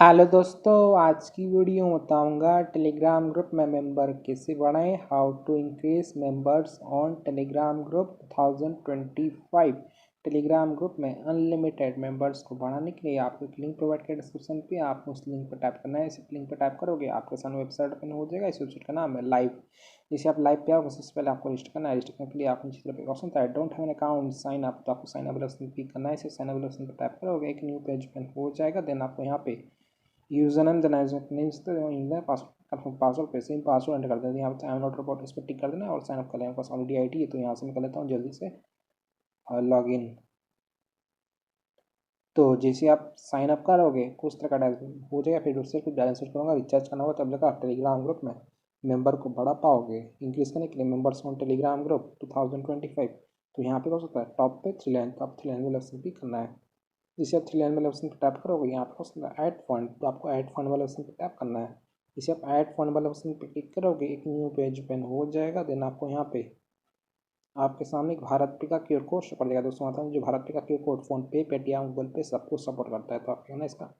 Hello दोस्तों, आज की वीडियो में बताऊंगा टेलीग्राम ग्रुप में मेंबर कैसे बढ़ाएं। How to increase members on Telegram group 2025। Telegram group में अनलिमिटेड मेंबर्स को बढ़ाने के लिए आपको एक लिंक प्रोवाइड किया डिस्क्रिप्शन पे। आपको उस लिंक पर टैप करना है। इस लिंक पर टैप करोगे आपके सामने वेबसाइट ओपन हो जाएगा। इस वेबसाइट का नाम है लाइव। जैसे आप लाइव पे आओगे सबसे पहले आपको रजिस्टर करना है। रजिस्टर करने के लिए आपको नीचे तरफ एक ऑप्शन था don't have an account sign up, तो आपको साइन अप ऑप्शन क्लिक करना है। इसे साइन अप ऑप्शन पर टैप करोगे एक न्यू पेज ओपन हो जाएगा। देन आपको यहाँ पे यूजर नेम देना है। नेम्स तो यूजर पासवर्ड पासवर्ड पे सेम पासवर्ड एंटर कर देना है। यहाँ पे आई एम नॉट रोबोट इस पर टिक कर देना है और साइन अप कर लेना। पास ऑलरेडी आईडी है तो यहाँ से मैं कर लेता हूँ जल्दी से लॉग इन। तो जैसे आप साइन अप करोगे कुछ तरह का डैशबोर्ड हो जाएगा। फिर उससे कुछ बैलेंस सेट करूँगा, रिचार्ज करना होगा, तब जाकर आप टेलीग्राम ग्रुप में मेंबर को बढ़ा पाओगे। इंक्रीज करने के लिए मेंबर्स ऑन टेलीग्राम ग्रुप 2025, तो यहाँ पे हो सकता है टॉप पे थ्री लाइन, तो आप थ्री लाइन वाला ऑप्शन क्लिक करना है। जिसे आप थ्री लाइन वाले ऑप्शन पर टैप करोगे यहाँ पे हो सकता है ऐड फंड, तो आपको ऐड फंड वाले ऑप्शन पर टैप करना है। जिसे आप ऐड फंड वाले ऑप्शन पर क्लिक करोगे एक न्यू पेज ओपन हो जाएगा। देन आपको यहाँ पे आपके सामने एक भारत पे का क्यूआर कोड शो कर देगा। दोस्तों आता है जो भारत पे का क्यूआर कोड फोन पे, पेटीएम, गूगल पे सब कुछ सपोर्ट करता है। तो आपको ना इसका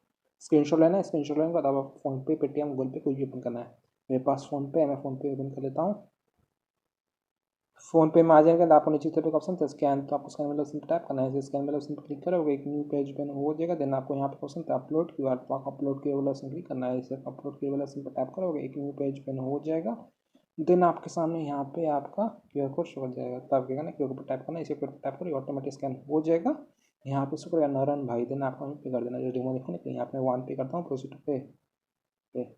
स्क्रीनशॉट लेना है। स्क्रीनशॉट लेने के बाद आप फोन पे, पेटीएम, गूगल पे कुछ भी ओपन करना है। मेरे पास फोन पे है, मैं फोन पे ओपन कर लेता हूँ। फोन पे में आ जाएगा तो आपको नीचे तरफ एक ऑप्शन था स्कैन, तो आपको स्कैन वाले ऑप्शन पर टैप करना है। स्कैन वाले ऑप्शन पर क्लिक करोगे एक न्यू पेज ओपन हो जाएगा। देन आपको यहाँ पे ऑप्शन था अपलोड क्यूआर, तो आप अपलोड क्यूआर वाला ऑप्शन क्लिक करना है। इसे अपलोड क्यूआर वाला ऑप्शन पर टैप करोगे एक न्यू पेज ओपन हो जाएगा। देन आपके सामने यहाँ पे आपका क्यूआर कोड शो हो जाएगा। तो आपके ना क्यूआर पर टैप करना है। इसे क्यूआर पर टैप करोगे ऑटोमेटिक स्कैन हो जाएगा। यहाँ पे शुक्रिया नारायण भाई। देन आपको पे कर देना जो डिमो दिखाने के लिए यहाँ पे वन पे करता हूँ प्रोसीड पे।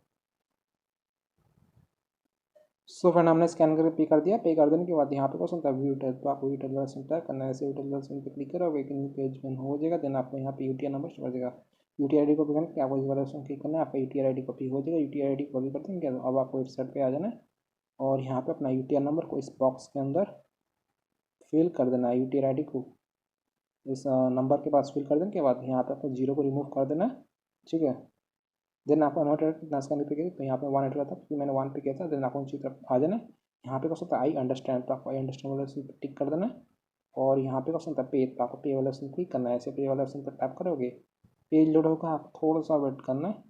सो फ्रेंड हमने स्कैन करके पे कर दिया। पे कर देने के बाद यहाँ पे क्वेश्चन था व्यू टेल, तो आपको व्यू टेल वाला टैप करना है। ऐसे व्यू टेल वाला पे क्लिक करोगे एक न्यू पेज में हो जाएगा। देन आपको यहाँ पे यूटीआर नंबर शो कर देगा। यूटीआर आईडी कॉपी करके आपको इस वाला ऑप्शन क्लिक करना है। आपका यूटीआर आईडी कॉपी हो जाएगा। यूटीआर आईडी कॉपी करते हैं क्या, अब आपको वेबसाइट पे आ जाना है और यहाँ पे अपना यूटीआर नंबर को इस बॉक्स के अंदर फिल कर देना है। यूटीआर आईडी को इस नंबर के पास फिल कर देने के बाद यहाँ पे आपको जीरो को रिमूव कर देना है। ठीक है। देन आपको अमाउंट कितना स्कैन पे किया, तो यहाँ पे वन एट था क्योंकि मैंने वन पे किया था। देन आपको नीचे तरफ आ जाना है। यहाँ पे क्वेश्चन था आई अंडरस्टैंड, तो आपको आई अंडरस्टैंड वाला ऑप्शन पर टिक कर देना है। और यहाँ पे क्वेश्चन था पे, तो आपको पे वाला ऑप्शन क्लिक करना है। ऐसे पे वाला ऑप्शन पर टैप करोगे पेज लोड होगा, आप थोड़ा सा वेट करना है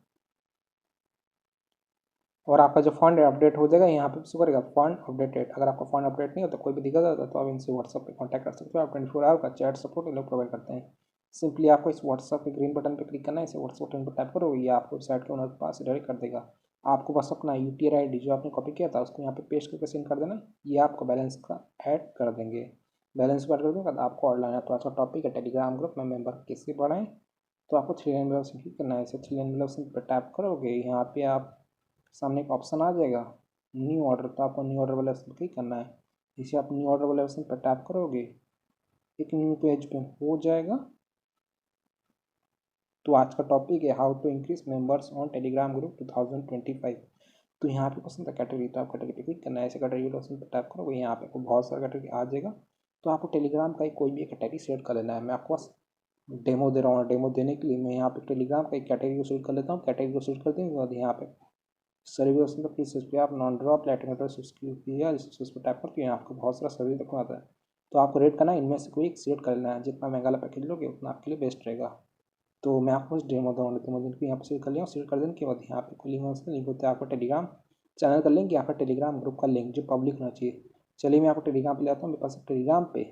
और आपका जो फंड है अपडेट हो जाएगा। यहाँ पे शो करेगा फंड अपडेटेड। अगर आपका फंड अपडेट नहीं होता, कोई भी दिक्कत होता है, तो आप इनसे व्हाट्सअप पे कांटेक्ट कर सकते हो। आप 24 आवर का चैट सपोर्ट ये लोग प्रोवाइड करते हैं। सिंपली आपको इस व्हाट्सअप के ग्रीन बटन पे क्लिक करना है। इसे व्हाट्सअप बटन पर टैप करो, ये आपको वेबसाइट के ओनर के पास डायरेक्ट कर देगा। आपको बस अपना यूटीआर आईडी जो आपने कॉपी किया था उसको यहाँ पे पेस्ट करके सेंड कर देना। ये आपको बैलेंस का ऐड कर देंगे। बैलेंस ऐड कर देने के बाद आपको और लाना है। तो आज का टॉपिक है टेलीग्राम ग्रुप में मेंबर कैसे बढ़ाएं। तो आपको थ्री लाइन ऑप्शन क्लिक करना है। इसे थ्री लाइन ऑप्शन पर टैप करोगे यहाँ पे आप सामने एक ऑप्शन आ जाएगा न्यू ऑर्डर, तो आपको न्यू ऑर्डर वाले ऑप्शन क्लिक करना है। इसे आप न्यू ऑर्डर वाले ऑप्शन पर टैप करोगे एक न्यू पेज पे हो जाएगा। तो आज का टॉपिक है how to increase members on Telegram group 2025। तो यहाँ पे क्वेश्चन था कैटेगरी, तो आप कैटेगरी पे क्लिक करना है। ऐसे कैटेगरी वाले ऑप्शन पर टैप करोगे यहाँ पे आपको बहुत सारा कैटेगरी आ जाएगा। तो आपको टेलीग्राम का कोई भी एक कैटेगरी सेलेक्ट कर लेना है। मैं आपको बस डेमो दे रहा हूँ। डेमो देने के लिए मैं यहाँ पे टेलीग्राम का एक कैटेगरी को सेलेक्ट कर लेता हूँ। कैटेगरी को सेलेक्ट कर देने के बाद यहाँ पे सर्वे ऑप्शन पर किस पे आप नॉन ड्रॉप लैटिनेटर किया उस पर टैप करके यहाँ आपको बहुत सारा सर्वे देखो आता है। तो आपको रेट करना है, इनमें से कोई एक सिलेक्ट कर लेना है। जितना महंगा वाला पैकेज लोगे उतना आपके लिए बेस्ट रहेगा। तो मैं आपको इस डेमो दूँगा, डेमो दिन को यहाँ पर सिलेक्ट कर लिया। सिलेक्ट कर देने के बाद यहाँ पे कोई लिंक होता है आपका टेलीग्राम चैनल का लिंक या फिर टेलीग्राम ग्रुप का लिंक जो पब्लिक होना चाहिए। चलिए मैं आपको टेलीग्राम पे ले आता हूँ। मेरे पास टेलीग्राम पे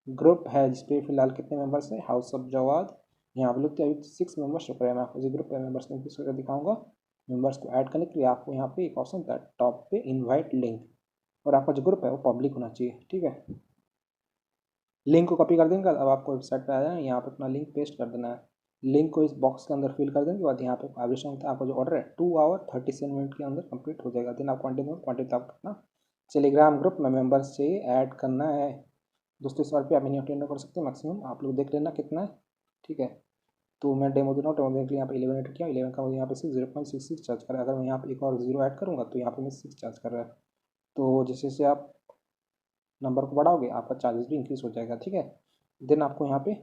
ग्रुप है जिसपे फिलहाल कितने मेंबर्स हैं, हाउस ऑफ जवाद। यहाँ पे लोग अभी 6 मेंबर्स शुक्र है। मैं आपको इसी ग्रुप पे मेंबर्स को इंक्रीज करके दिखाऊंगा। मेंबर्स को ऐड करने के लिए आपको यहाँ पे एक ऑप्शन था टॉप पे इनवाइट लिंक, और आपका जो ग्रुप है वो पब्लिक होना चाहिए। ठीक है। लिंक को कॉपी कर देंगे अब आपको वेबसाइट पे आ जाना है। यहाँ पे अपना लिंक पेस्ट कर देना है। लिंक को इस बॉक्स के अंदर फिल कर देने के बाद यहाँ पे एवरेज होता है आपका जो ऑर्डर है 2 आवर 37 मिनट के अंदर कंप्लीट हो जाएगा। देन आप क्वान्टिटी आपको अपना टेलीग्राम ग्रुप में मेंबर्स चाहिए ऐड करना है। दोस्तों इस बार पे आप मिनी अटेंड कर सकते हैं मैक्सिमम, आप लोग देख लेना कितना है। ठीक है। तो मैं डेमो दे रहा हूँ। डेमो देने के लिए यहाँ पे 11 एंटर किया। 11 का मुझे यहाँ पे 0.66 चार्ज कर रहा है। अगर मैं यहाँ पे एक और जीरो ऐड करूँगा तो यहाँ पे मैं 6 चार्ज कर रहा है। तो जैसे जैसे आप नंबर को बढ़ाओगे आपका चार्जेस भी इंक्रीज हो जाएगा। ठीक है। देन आपको यहाँ पे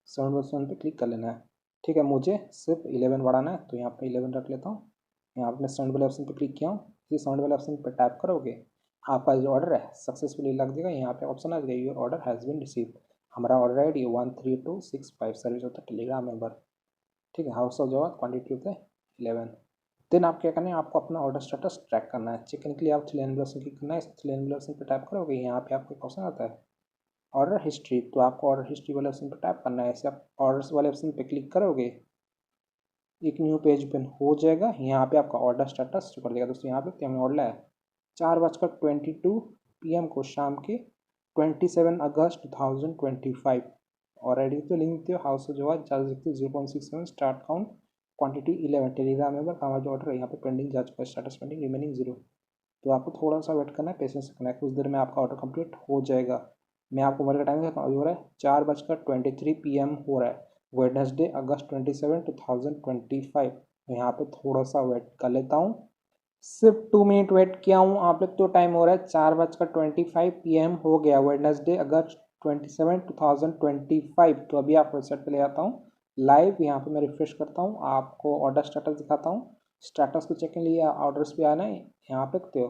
7 पे क्लिक कर लेना है। ठीक है। मुझे सिर्फ 11 बढ़ाना है तो यहाँ पे 11 रख लेता हूँ। यहाँ पे मैं साउंड वाले ऑप्शन पे क्लिक किया हूँ। इसी साउंड वाले ऑप्शन पर टैप करोगे आपका जो ऑर्डर है सक्सेसफुली लग जाएगा। यहाँ पे ऑप्शन आ जाएगा your order has been receive. हमारा ऑर्डर आई डी 13265 सर्विस होता है टेलीग्राम मेंबर। ठीक है, हाउस ऑफ जवाब क्वांटिटी होता है 11। देन आप क्या करना है, आपको अपना ऑर्डर स्टेटस ट्रैक करना है। चेक करने के लिए आप थ्री लाइन ब्लॉक्स क्लिक करना है। थ्री लाइन ब्लॉक्स पे टाइप करोगे, यहाँ पे आपको एक ऑप्शन आता है ऑर्डर हिस्ट्री, तो आपको ऑर्डर हिस्ट्री वाले ऑप्शन पर टाइप करना है। ऐसे आप ऑर्डर्स वाले ऑप्शन पे क्लिक करोगे, एक न्यू पेज ओपन हो जाएगा। यहाँ पे आपका ऑर्डर स्टेटस शो कर देगा। दोस्तों यहाँ पे हमें ऑर्डर है 4:22 PM को शाम के 27 अगस्त 2025। और आईडी तो लिंक देते हो हाउस जो है चार्ज देखते हो 0.67 start count quantity 11 Telegram member हमारा जो ऑर्डर है यहाँ पे पेंडिंग जा चुका है, स्टेटस पेंडिंग रिमेनिंग 0। तो आपको थोड़ा सा वेट करना है, पेशेंस रखना है, कुछ देर में आपका ऑर्डर कंप्लीट हो जाएगा। मैं आपको मोबाइल का टाइम देता हूँ, अभी हो रहा है 4:23 PM हो रहा है, वेडनेसडे अगस्त 27 2025। यहाँ पे थोड़ा सा वेट कर लेता हूँ, सिर्फ 2 मिनट वेट किया हूँ। आप लोग तो टाइम हो रहा है 4:25 PM हो गया, वेडनेसडे अगस्त 27 2025। तो अभी आप वेबसाइट पे ले आता हूँ लाइव, यहाँ पे मैं रिफ्रेश करता हूँ, आपको ऑर्डर स्टेटस दिखाता हूँ। स्टेटस को चेक के लिए ऑर्डर्स पे आना है, यहाँ पे देखते हो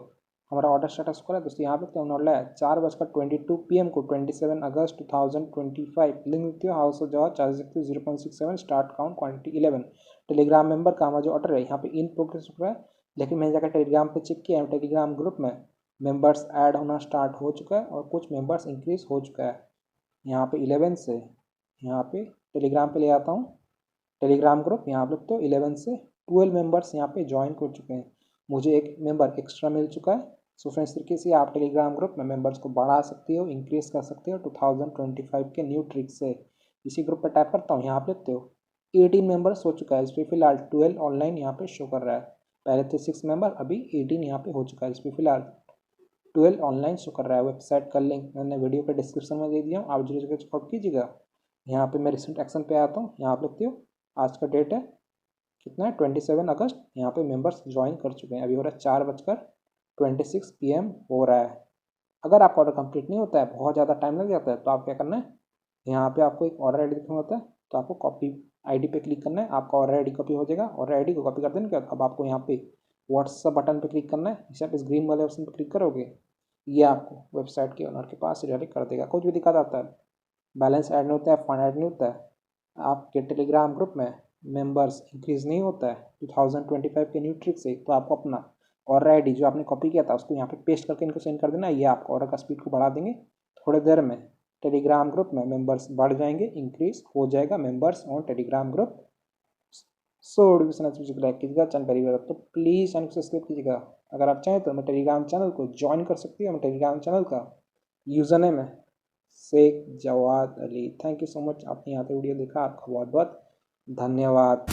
हमारा ऑर्डर स्टेटस करा है दोस्तों। यहाँ पे ऑर्डर है 4:22 PM को 27 अगस्त 2025। लिंक देखते हो हाउस ऑफ जवाब चार्ज देखते हो 0.67 start count quantity 11। Telegram member का हमारा जो ऑर्डर है यहाँ पे इन प्रोग्रेस हो रहा है, लेकिन मैंने जाकर टेलीग्राम पे चेक किया, टेलीग्राम ग्रुप में मेंबर्स ऐड होना स्टार्ट हो चुका है और कुछ मेंबर्स इंक्रीज हो चुका है। यहाँ पे 11 से यहाँ पे टेलीग्राम पे ले आता हूँ, टेलीग्राम ग्रुप यहाँ पे तो 11 से 12 मेंबर्स यहाँ पे ज्वाइन कर चुके हैं, मुझे एक मेंबर एक्स्ट्रा मिल चुका है। सो फ्रेंड्स, तरीके से आप टेलीग्राम ग्रुप में मेंबर्स को बढ़ा सकते हो, इंक्रीज कर सकते हो 2025 के न्यू ट्रिक से। इसी ग्रुप पर टाइप करता हूँ, यहाँ पे देखते हो 18 मेंबर्स हो चुका है, इस पर फिलहाल 12 ऑनलाइन यहाँ पे शो कर रहा है। पहले थे 6 मेंबर, अभी 18 यहाँ पे हो चुका है, इस पर फिलहाल 12 ऑनलाइन शो कर रहा है। वेबसाइट का लिंक मैंने वीडियो के डिस्क्रिप्शन में दे दिया हूँ, आप जरूर चेकआउट कीजिएगा। यहाँ पे मैं रिसेंट एक्शन पे आता हूँ, यहाँ पे देखते हो आज का डेट है कितना है 27 अगस्त। यहाँ पे मेंबर्स ज्वाइन कर चुके हैं, अभी हो रहा है 4:26 PM हो रहा है। अगर आपका ऑर्डर कंप्लीट नहीं होता है, बहुत ज़्यादा टाइम लग जाता है, तो आप क्या करना है, यहाँ पे आपको एक ऑर्डर आईडी दिखना होता है, तो आपको कॉपी आईडी पे क्लिक करना है, आपका ऑर्डर आईडी कॉपी हो जाएगा। ऑर्डर आईडी को कॉपी कर देने के बाद अब आपको यहाँ पे व्हाट्सअप बटन पे क्लिक करना है। इसे आप इस ग्रीन वाले ऑप्शन पे क्लिक करोगे, ये आपको वेबसाइट के ओनर के पास डायरेक्ट कर देगा। कुछ भी दिक्कत आता है, बैलेंस ऐड नहीं होता है, फंड ऐड नहीं होता है, आपके टेलीग्राम ग्रुप में मेंबर्स इंक्रीज नहीं होता है 2025 के न्यू ट्रिक से, तो आपको अपना ऑर्डर आईडी जो आपने कॉपी किया था उसको यहाँ पे पेस्ट करके इनको सेंड कर देना। ये आपको ऑर्डर का स्पीड को बढ़ा देंगे, थोड़ी देर में टेलीग्राम ग्रुप में मेंबर्स बढ़ जाएंगे, इंक्रीज हो जाएगा members on Telegram group. So like कीजिएगा, चैनल परिवार तो प्लीज़ चैनल को सब्सक्राइब कीजिएगा। अगर आप चाहें तो मैं टेलीग्राम चैनल को ज्वाइन कर सकती हूँ। मैं टेलीग्राम चैनल का यूज़र नेम है Sheikh Jawad Ali. Thank you so much, आपने यहाँ पे वीडियो देखा, आपका बहुत बहुत धन्यवाद।